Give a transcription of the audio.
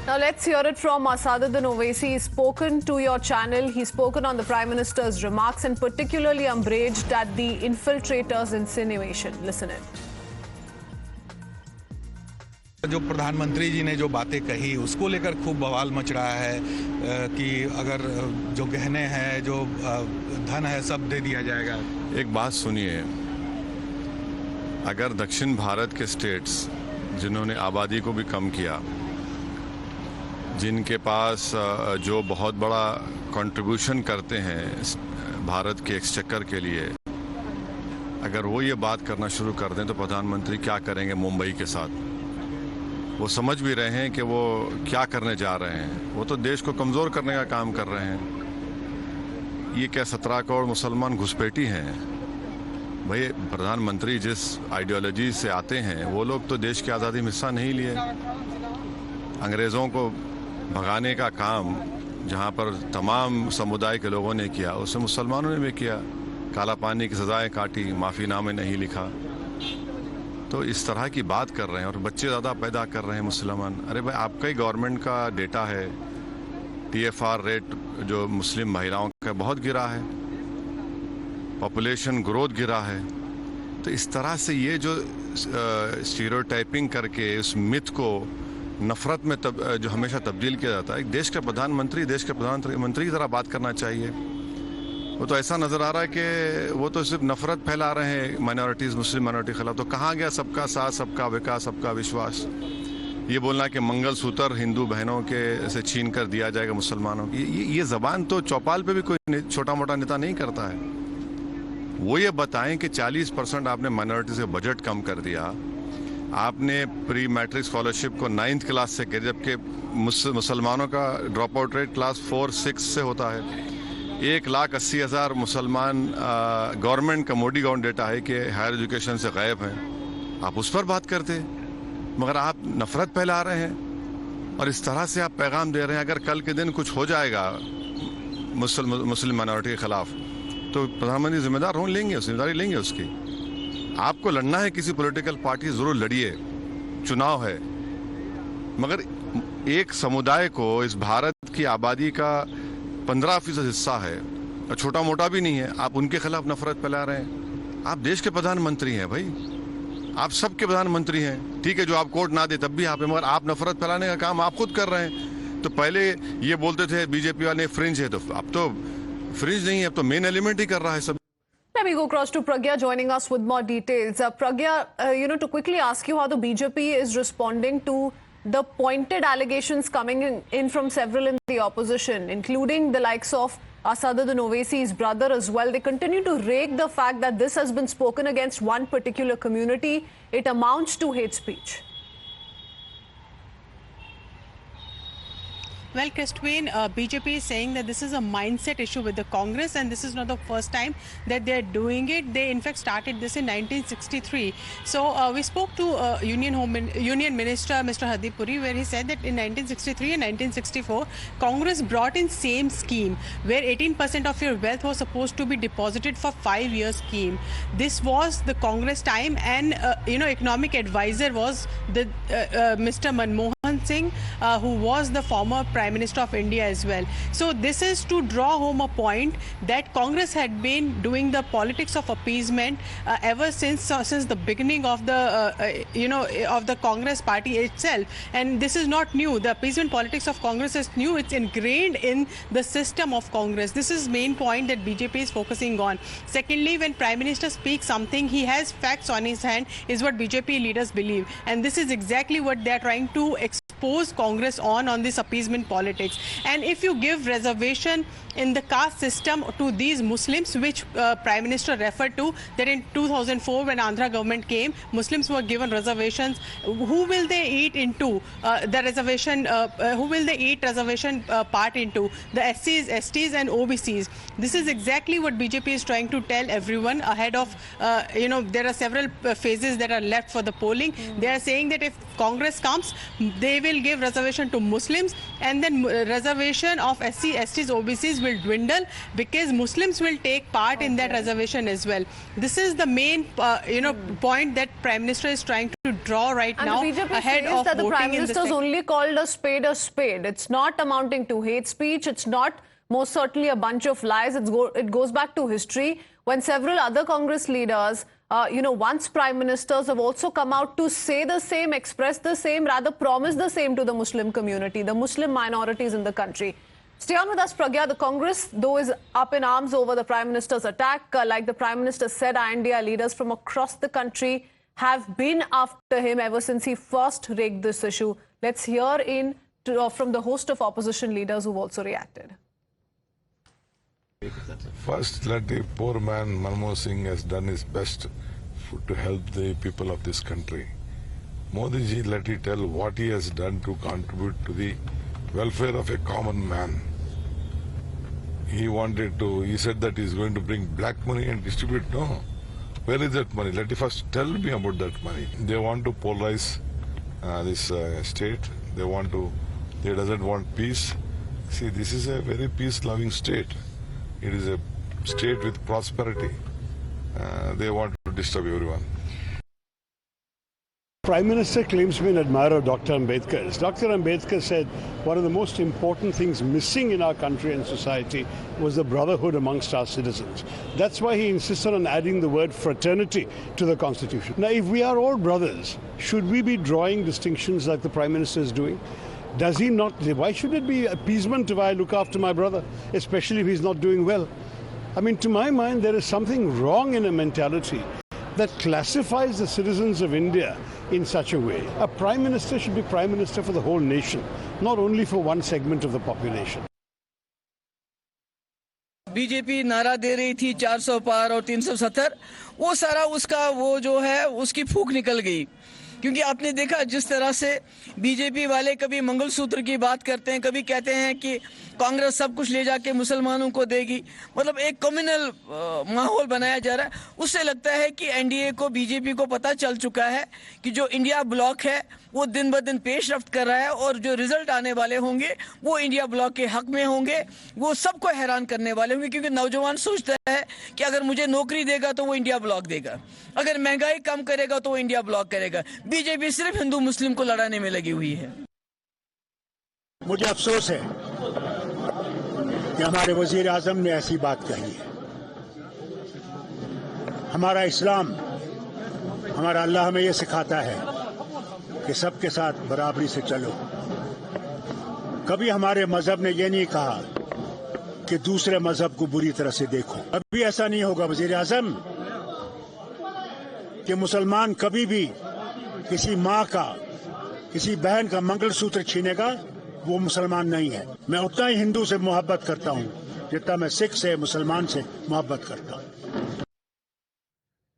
Now let's hear it from Asaduddin Owaisi. He's spoken to your channel. He's spoken on the Prime Minister's remarks and particularly umbraged at the infiltrators' insinuation. Listen in. जो प्रधानमंत्री जी ने जो बातें कही उसको लेकर खूब बवाल मच रहा है कि अगर जो गहने हैं जो धन है सब दे दिया जाएगा। एक बात सुनिए, अगर दक्षिण भारत के स्टेट्स जिन्होंने आबादी को भी कम किया, जिनके पास जो बहुत बड़ा कंट्रीब्यूशन करते हैं भारत के एक्सचेकर के लिए, अगर वो ये बात करना शुरू कर दें तो प्रधानमंत्री क्या करेंगे मुंबई के साथ। वो समझ भी रहे हैं कि वो क्या करने जा रहे हैं। वो तो देश को कमज़ोर करने का काम कर रहे हैं। ये क्या 17 करोड़ मुसलमान घुसपैठी हैं? भाई, प्रधानमंत्री जिस आइडियोलॉजी से आते हैं वो लोग तो देश की आज़ादी में हिस्सा नहीं लिए। अंग्रेज़ों को भगाने का काम जहाँ पर तमाम समुदाय के लोगों ने किया, उससे मुसलमानों ने भी किया। काला पानी की सज़ाएँ काटी, माफ़ीनामे नहीं लिखा। तो इस तरह की बात कर रहे हैं और बच्चे ज़्यादा पैदा कर रहे हैं मुसलमान। अरे भाई, आपका ही गवर्नमेंट का डेटा है, TFR रेट जो मुस्लिम महिलाओं का बहुत गिरा है, पॉपुलेशन ग्रोथ गिरा है। तो इस तरह से ये जो स्टीरियोटाइपिंग करके उस मिथ को नफरत में जो हमेशा तब्दील किया जाता है, एक देश के प्रधानमंत्री की तरह बात करना चाहिए। वो तो ऐसा नज़र आ रहा है कि वो तो सिर्फ नफरत फैला रहे हैं माइनॉरिटीज़, मुस्लिम माइनॉरिटी के खिलाफ। तो कहाँ गया सबका साथ, सबका विकास, सबका विश्वास? ये बोलना कि मंगलसूत्र हिंदू बहनों के से छीन कर दिया जाएगा मुसलमानों की, ये ज़बान तो चौपाल पे भी कोई छोटा मोटा नेता नहीं करता है। वो ये बताएं कि 40% आपने माइनॉरिटी से बजट कम कर दिया, आपने प्री मैट्रिक स्कॉलरशिप को 9th क्लास से किया, जबकि मुसलमानों का ड्रॉप आउट रेट क्लास 4-6 से होता है। 1,80,000 मुसलमान गवर्नमेंट का मोदी गवर्नमेंट डेटा है कि हायर एजुकेशन से गायब हैं। आप उस पर बात करते, मगर आप नफरत फैला रहे हैं और इस तरह से आप पैगाम दे रहे हैं। अगर कल के दिन कुछ हो जाएगा मुस्लिम माइनॉरिटी के खिलाफ तो प्रधानमंत्री जिम्मेदारी लेंगे उसकी। आपको लड़ना है किसी पॉलिटिकल पार्टी, ज़रूर लड़िए, चुनाव है, मगर एक समुदाय को, इस भारत की आबादी का 15% हिस्सा है और छोटा मोटा भी नहीं है, आप उनके खिलाफ नफरत फैला रहे हैं। आप देश के प्रधानमंत्री हैं भाई, आप सबके प्रधानमंत्री हैं। ठीक है, जो आप कोर्ट ना दे तब भी आप, मगर आप नफरत फैलाने का काम आप खुद कर रहे हैं। तो पहले ये बोलते थे बीजेपी वाले फ्रिंज है, तो अब तो फ्रिंज नहीं है, अब तो मेन एलिमेंट ही कर रहा है सब। Let me go across to Pragya joining us with more details. Pragya, to quickly ask you how the BJP is responding to the pointed allegations coming in from several in the opposition, including the likes of Asaduddin Owaisi's brother as well. They continue to rake the fact that this has been spoken against one particular community. It amounts to hate speech. Well, Christine, BJP is saying that this is a mindset issue with the Congress, and this is not the first time that they're doing it. They, in fact, started this in 1963. So we spoke to Union Minister Mr. Hardeep Puri, where he said that in 1963 and 1964, Congress brought in same scheme where 18% of your wealth was supposed to be deposited for 5-year scheme. This was the Congress time, and economic advisor was the Mr. Manmohan Singh, who was the former Prime Minister of India as well. So this is to draw home a point that Congress had been doing the politics of appeasement ever since the beginning of the of the Congress party itself. And this is not new. The appeasement politics of Congress is new. It's ingrained in the system of Congress. This is main point that BJP is focusing on. Secondly, when Prime Minister speaks something, he has facts on his hand, is what BJP leaders believe. And this is exactly what they are trying to expose Congress on this appeasement politics. And if you give reservation in the caste system to these Muslims, which Prime Minister referred to, that in 2004 when Andhra government came, Muslims were given reservations. Who will they eat into the reservation? Who will they eat reservation part into? The SCs, STs and OBCs. This is exactly what BJP is trying to tell everyone ahead of, there are several phases that are left for the polling. They are saying that if Congress comes, they will give reservation to Muslims, and then reservation of SC, STs, OBCs will dwindle because Muslims will take part in that reservation as well. This is the main, point that Prime Minister is trying to draw right now and the BJP ahead says of that the Prime voting in Minister's only called a spade a spade. It's not amounting to hate speech. It's not most certainly a bunch of lies. It goes back to history when several other Congress leaders, once prime ministers, have also come out to say the same, express the same, rather promise the same to the Muslim community, the Muslim minorities in the country. Stay on with us, Pragya. The Congress, though, is up in arms over the Prime Minister's attack. Like the Prime Minister said, India leaders from across the country have been after him ever since he first raised this issue. Let's hear from the host of opposition leaders who've also reacted. First, let the poor man Manmohan Singh has done his best to help the people of this country. Modi ji, let he tell what he has done to contribute to the welfare of a common man. He said that he is going to bring black money and distribute. No. Where is that money? Let me first tell me about that money. They want to polarize this state. They doesn't want peace. See, this is a very peace-loving state. It is a state with prosperity. They want to disturb everyone. Prime Minister claims to be an admirer of Dr. Ambedkar. Dr. Ambedkar said one of the most important things missing in our country and society was the brotherhood amongst our citizens. That's why he insisted on adding the word fraternity to the Constitution. Now, if we are all brothers, should we be drawing distinctions like the Prime Minister is doing? Does he not? Why should it be appeasement if I look after my brother, especially if he's not doing well? I mean, to my mind, there is something wrong in a mentality that classifies the citizens of India in such a way. A Prime Minister should be Prime Minister for the whole nation, not only for one segment of the population. BJP नारा दे रही थी 400 पार और 370, वो सारा उसकी फूंक निकल गई। क्योंकि आपने देखा जिस तरह से बीजेपी वाले कभी मंगलसूत्र की बात करते हैं, कभी कहते हैं कि कांग्रेस सब कुछ ले जाके मुसलमानों को देगी, मतलब एक कम्युनल माहौल बनाया जा रहा है। उससे लगता है कि एनडीए को, बीजेपी को पता चल चुका है कि जो इंडिया ब्लॉक है वो दिन ब दिन पेशरफ्त कर रहा है और जो रिजल्ट आने वाले होंगे वो इंडिया ब्लॉक के हक में होंगे, वो सबको हैरान करने वाले होंगे। क्योंकि नौजवान सोचता है कि अगर मुझे नौकरी देगा तो वो इंडिया ब्लॉक देगा, अगर महंगाई कम करेगा तो वो इंडिया ब्लॉक करेगा। बीजेपी सिर्फ हिंदू मुस्लिम को लड़ाने में लगी हुई है। मुझे अफसोस है कि हमारे वजीर आजम ने ऐसी बात कही है। हमारा इस्लाम, हमारा अल्लाह हमें यह सिखाता है कि सबके साथ बराबरी से चलो। कभी हमारे मजहब ने यह नहीं कहा कि दूसरे मजहब को बुरी तरह से देखो। कभी ऐसा नहीं होगा वजीर आजम कि मुसलमान कभी भी किसी माँ का, किसी बहन का मंगलसूत्र छीनेगा, वो मुसलमान नहीं है। मैं उतना ही हिंदू से मोहब्बत करता हूँ जितना मैं सिख से, मुसलमान से मोहब्बत करता हूँ।